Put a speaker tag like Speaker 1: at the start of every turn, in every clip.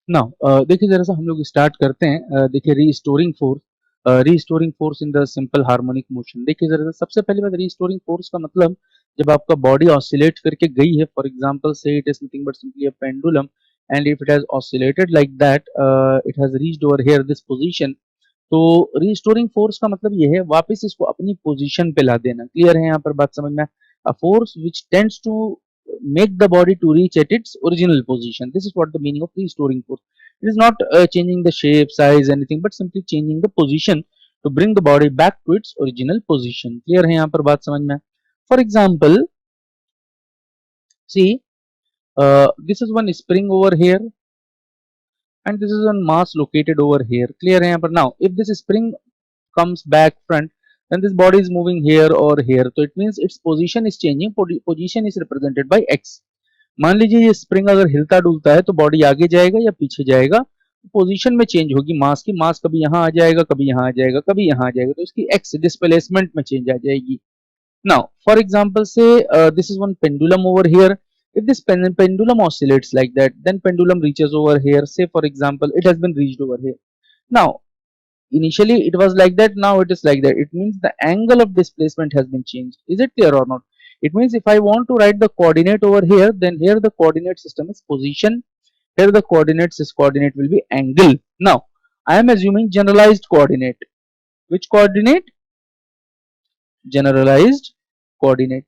Speaker 1: Now देखिए जरा सा हम लोग स्टार्ट करते हैं। देखिए restoring force in the simple harmonic motion. देखिए जरा सा सबसे पहली बात, रीस्टोरिंग फोर्स का मतलब जब आपका बॉडी ऑसिलेट करके गई है, फॉर एग्जांपल से it is nothing but simply a pendulum and if it has oscillated like that, it has reached over here this position. तो रीस्टोरिंग फोर्स का मतलब ये है वापस इसको अपनी पोजीशन पे ला देना। क्लियर है यहाँ पर बात समझ में? A force which tends to make the body to reach at its original position. This is what the meaning of restoring force. It is not changing the shape, size, anything, but simply changing the position to bring the body back to its original position. Clear है यहाँ पर बात समझ में? For example, see, this is one spring over here, and this is one mass located over here. Clear है यहाँ पर? Now, if this spring comes back front, then this body is moving here or here. So it means its position is changing. Position is represented by x. मान लीजिए ये spring अगर हिलता डुलता है तो बॉडी आगे जाएगा या पीछे जाएगा, पोजीशन में चेंज होगी मास की। मास कभी यहाँ आ जाएगा, कभी यहाँ आ जाएगा, कभी यहाँ आ जाएगा, तो इसकी एक्स डिस्प्लेसमेंट में चेंज आ जाएगी। नाउ फॉर एग्जांपल से this is one pendulum over here. if this pendulum oscillates like that, then pendulum reaches over here. Say for example it has been reached over here. Now initially it was like that, now it is like that. It means the angle of displacement has been changed. Is it clear or not? It means if I want to write the coordinate over here, then here the coordinate system is position, here the coordinate will be angle. Now I am assuming generalized coordinate. Which coordinate? Generalized coordinate.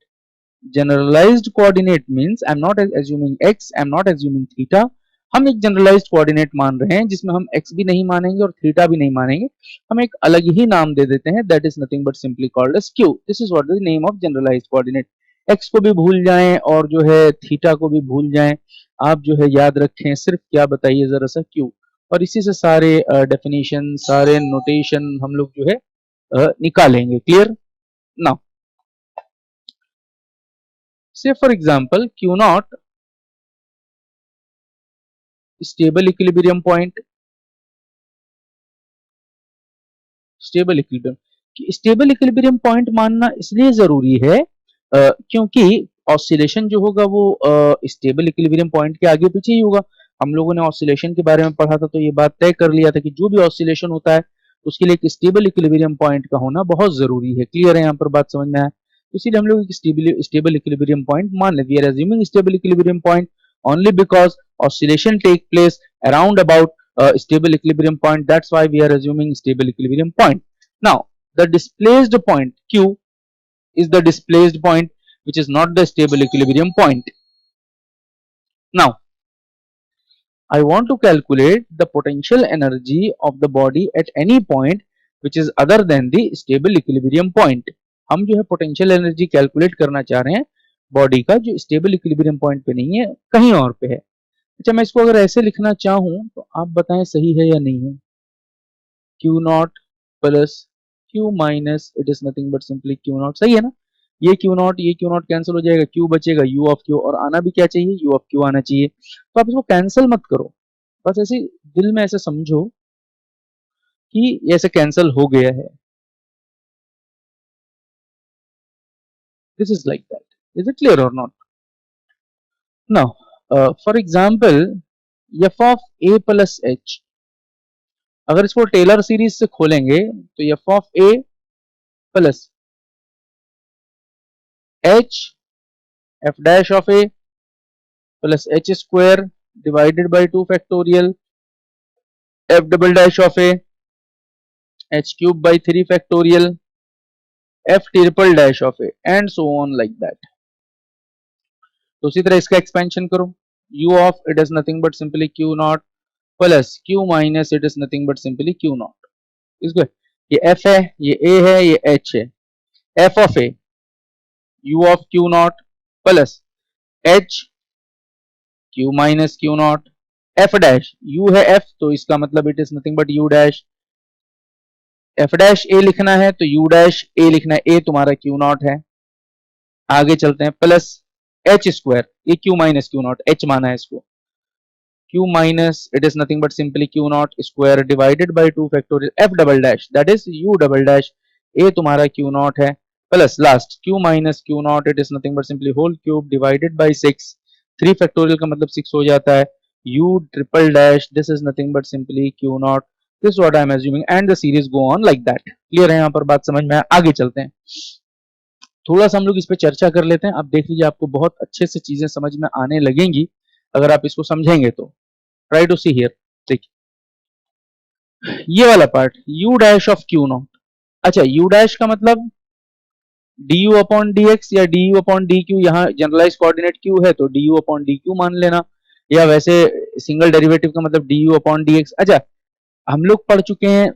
Speaker 1: Generalized coordinate means I am not assuming x, I am not assuming theta. हम एक generalised coordinate मान रहे हैं जिसमें हम x भी नहीं मानेंगे और थीटा भी नहीं मानेंगे। हम एक अलग ही नाम दे देते हैं, that is nothing but simply called as q. This is what the name of generalised coordinate. x को भी भूल जाएं और जो है थीटा को भी भूल जाएं, आप जो है याद रखें सिर्फ क्या बताइए जरा सा q। और इसी से सारे डेफिनेशन, सारे नोटेशन हम लोग जो है निकालेंगे। Clear? Now say for example q naught stable equilibrium point. Stable equilibrium, stable equilibrium point मानना इसलिए जरूरी है क्योंकि ऑसिलेशन जो होगा वो स्टेबल इक्विलिब्रियम पॉइंट के आगे पीछे ही होगा। हम लोगों ने ऑसिलेशन के बारे में पढ़ा था तो ये बात तय कर लिया था कि जो भी ऑसिलेशन होता है उसके लिए एक स्टेबल इक्विलिब्रियम पॉइंट का होना बहुत जरूरी है। क्लियर है यहाँ पर बात समझ में आया? इसीलिए हम लोग एक स्टेबल इक्विलिब्रियम पॉइंट मान लेते हैं। We are assuming stable equilibrium point only because oscillation take place around about stable equilibrium point. That's why we are assuming stable equilibrium point. Now the displaced point q is the displaced point which is not the stable equilibrium point. Now I want to calculate the potential energy of the body at any point which is other than the stable equilibrium point. हम जो है potential energy calculate करना चाह रहे हैं body का जो stable equilibrium point पे नहीं है, कहीं और पे है। अच्छा मैं इसको अगर ऐसे लिखना चाहूं तो आप बताएं सही है या नहीं है? Q naught plus Q minus it is nothing but simply Q not. सही है ना? ये Q नॉट कैंसिल हो जाएगा, Q बचेगा U ऑफ Q, और आना भी क्या चाहिए? U ऑफ Q आना चाहिए। तो आप इसको कैंसिल मत करो, बस ऐसे दिल में ऐसे समझो कि ऐसे कैंसिल हो गया है। This is like that. Is it clear or not? Now for example f of a plus h, अगर इसको टेलर सीरीज से खोलेंगे तो f of a plus h f dash of a plus h square divided by 2 factorial f double dash of a h cube by 3 factorial f triple dash of a and so on like that. तो उसी तरह इसका expansion करो, u of it is nothing but simply q naught plus q minus it is nothing but simply q not. इसको ये f है, ये a है, ये h है। f of a u of q naught plus h q minus q not, f dash u है f तो इसका मतलब it is nothing but u dash. f dash a लिखना है तो u डैश a लिखना है, a तुम्हारा q नॉट है। आगे चलते हैं, प्लस h स्क्वायर, ये q minus q naught, h माना है इसको, q minus it is nothing but simply q naught square divided by 2 factorial f double dash that is u double dash, a तुम्हारा q naught है, plus last q minus q naught it is nothing but simply whole cube divided by 6, 3 factorial का मतलब 6 हो जाता है, u triple dash, this is nothing but simply q naught, this is what I am assuming, and the series go on like that. Clear है यहाँ पर बात समझ में? आगे चलते हैं, थोड़ा सा हम लोग इस पे चर्चा कर लेते हैं। आप देख लीजिए, आपको बहुत अच्छे से चीजें समझ में आने लगेंगी अगर आप इसको समझेंगे तो। ट्राई टू सी हियर, देखिए ये वाला part u dash of q not. अच्छा, u डैश का मतलब du अपॉन dx या du अपॉन dq, यहाँ जनरलाइज कोऑर्डिनेट q है तो du अपॉन dq मान लेना, या वैसे सिंगल डेरिवेटिव का मतलब du अपॉन dx। अच्छा, हम लोग पढ़ चुके हैं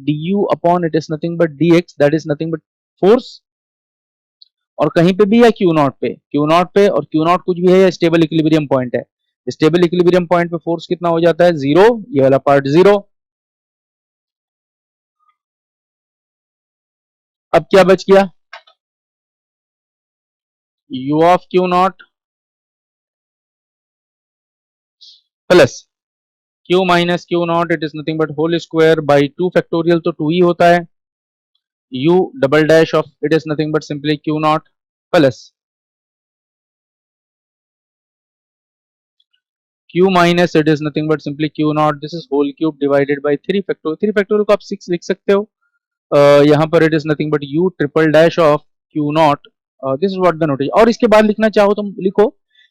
Speaker 1: du upon it is nothing but dx, that is nothing but force, और कहीं पे भी या Q नॉट पे, Q नॉट पे, और Q नॉट कुछ भी है या स्टेबल इक्विलिब्रियम पॉइंट है, स्टेबल इक्विलिब्रियम पॉइंट पे फोर्स कितना हो जाता है? जीरो, ये वाला पार्ट जीरो। अब क्या बच गया? u of Q naught plus Q minus Q naught, it is nothing but whole square by 2 factorial, तो 2 ही होता है, u double dash of it is nothing but simply Q naught plus Q minus it is nothing but simply Q naught, this is whole cube divided by 3 factorial, 3 factorial को आप 6 लिख सकते हो। यहाँ पर it is nothing but u triple dash of Q naught, this is what the notation, और इसके बाद लिखना चाहो तो लिखो,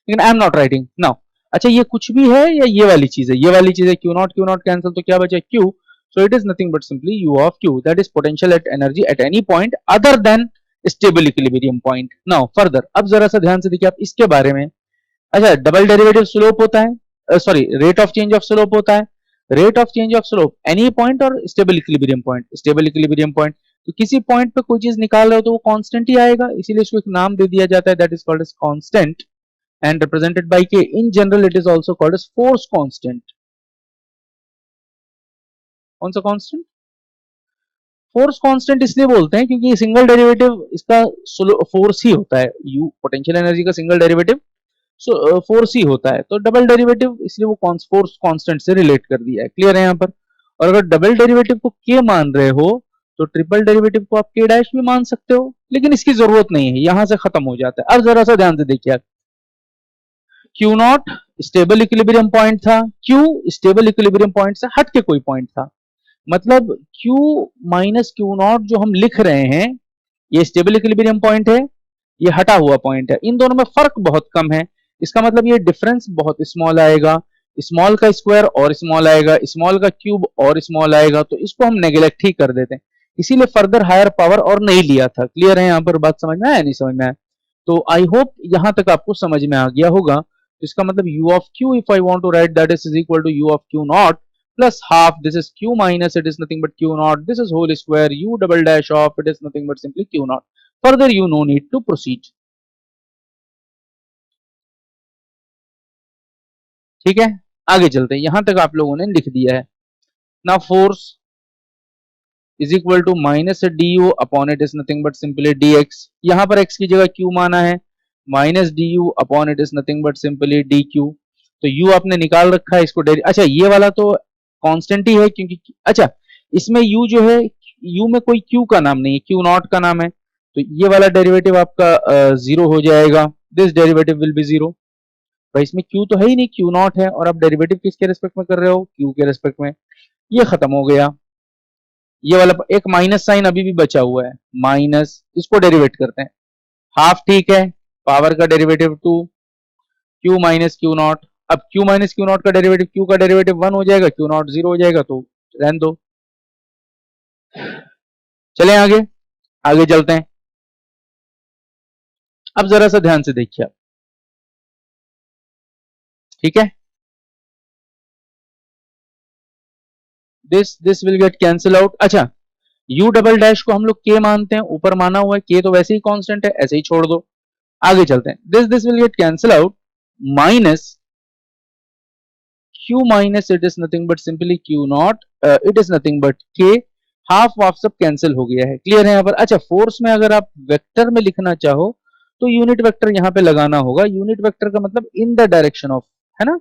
Speaker 1: लेकिन I am not writing now. अच्छा, ये कुछ भी है या ये वाली चीज है? ये वाली चीज है, Q नॉट कैंसिल, तो क्या बचा? Q, so it is nothing but simply u of Q, that is potential at energy at any point other than stable equilibrium point. Now further, अब जरा सा ध्यान से देखिए आप इसके बारे में। अच्छा, डबल डेरिवेटिव स्लोप होता है, sorry rate of change of slope होता है, rate of change of slope any point और stable equilibrium point, stable equilibrium point, तो किसी पॉइंट पे कोई चीज निकाल रहे हो तो वो कांस्टेंट ही आएगा, इसीलिए इसको एक नाम दे दिया जाता है, that is called as constant and represented by K. In general it is also called as force constant. कौन सा कांस्टेंट? फोर्स कांस्टेंट इसलिए बोलते हैं क्योंकि सिंगल डेरिवेटिव इसका फोर्स ही होता है, यू पोटेंशियल एनर्जी का सिंगल डेरिवेटिव फोर्स ही होता है, तो डबल डेरिवेटिव इसलिए वो फोर्स कांस्टेंट से रिलेट कर दिया है। क्लियर है यहाँ पर? और अगर डबल डेरिवेटिव को के मान रहे हो तो ट्रिपल डेरिवेटिव को आप के डैश भी मान सकते हो, लेकिन इसकी जरूरत नहीं है, यहां से खत्म हो जाता है। अब जरा सा ध्यान से देखिए, Q not stable equilibrium point था, क्यू स्टेबल इक्विलिब्रियम पॉइंट से हट के कोई पॉइंट था, मतलब Q माइनस क्यू नॉट जो हम लिख रहे हैं ये स्टेबल इक्विलिब्रियम पॉइंट है, ये हटा हुआ पॉइंट है, इन दोनों में फर्क बहुत कम है, इसका मतलब ये डिफरेंस बहुत स्मॉल आएगा, स्मॉल का स्क्वायर और स्मॉल आएगा, स्मॉल का क्यूब और स्मॉल आएगा, तो इसको हम नेग्लेक्ट ही कर देते हैं, इसीलिए फर्दर हायर पावर और नहीं लिया था। क्लियर है यहाँ पर बात? समझ में आया नहीं समझ में आया? तो आई होप यहां तक आपको समझ में आ गया होगा। तो इसका मतलब u of q, if I want to write that is equal to u of q naught plus half, this is q minus it is nothing but q naught, this is whole square u double dash of it is nothing but simply q naught. Further you no need to proceed. ठीक है, आगे चलते हैं, यहां तक आप लोगों ने लिख दिया है। now force is equal to minus du upon it is nothing but simply dx, यहां पर x की जगह q माना है, minus du upon it is nothing but simply dq, तो u आपने निकाल रखा है, इसको अच्छा ये वाला तो कांस्टेंट ही है क्योंकि अच्छा इसमें u जो है, u में कोई q का नाम नहीं है, q नॉट का नाम है, तो ये वाला डेरिवेटिव आपका जीरो हो जाएगा, this derivative will be zero, भाई इसमें q तो है ही नहीं, q नॉट है, और आप डेरिवेटिव किसके रेस्पेक्ट में कर रहे हो? q के रेस्पेक्ट में, ये खत्म हो गया। ये वाला एक माइनस साइन अभी भी बचा हुआ है, माइनस, इसको डेरिवेट करते हैं, हाफ ठीक है, पावर का derivative two, q minus Q not, अब q माइनस क्यू नॉट का डेरिवेटिव, q का डेरिवेटिव 1 हो जाएगा, q नॉट 0 हो जाएगा, तो रहने दो। चलें आगे, आगे चलते हैं। अब जरा सा ध्यान से देखिए आप, ठीक है, this will get cancel out. अच्छा, u डबल डैश को हम लोग k मानते हैं, ऊपर माना हुआ है, k तो वैसे ही कांस्टेंट है, ऐसे ही छोड़ दो। आगे चलते हैं, this will get cancel out, minus q minus it is nothing but simply q naught, it is nothing but k, half of सब कैंसिल हो गया है। क्लियर है यहाँ पर? अच्छा, फोर्स में अगर आप वेक्टर में लिखना चाहो तो यूनिट वेक्टर यहाँ पे लगाना होगा, यूनिट वेक्टर का मतलब इन द डायरेक्शन ऑफ, है ना,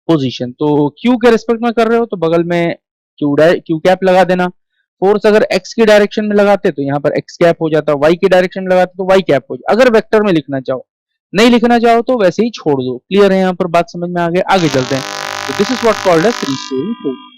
Speaker 1: पोजीशन, तो q के रेस्पेक्ट में कर रहे हो तो बगल में q कैप लगा देना, फोर्स अगर x की डायरेक्शन में लगाते तो यहाँ पर x कैप हो जाता, y की डायरेक्शन में लगाते तो y कैप हो जाता, अगर वेक्टर में लिखना चाहो, नहीं लिखना चाहो तो वैसे ही छोड़ दो। क्लियर है यहाँ पर बात? समझ में आ गया? आगे चलते हैं, So this is what called as restoring force.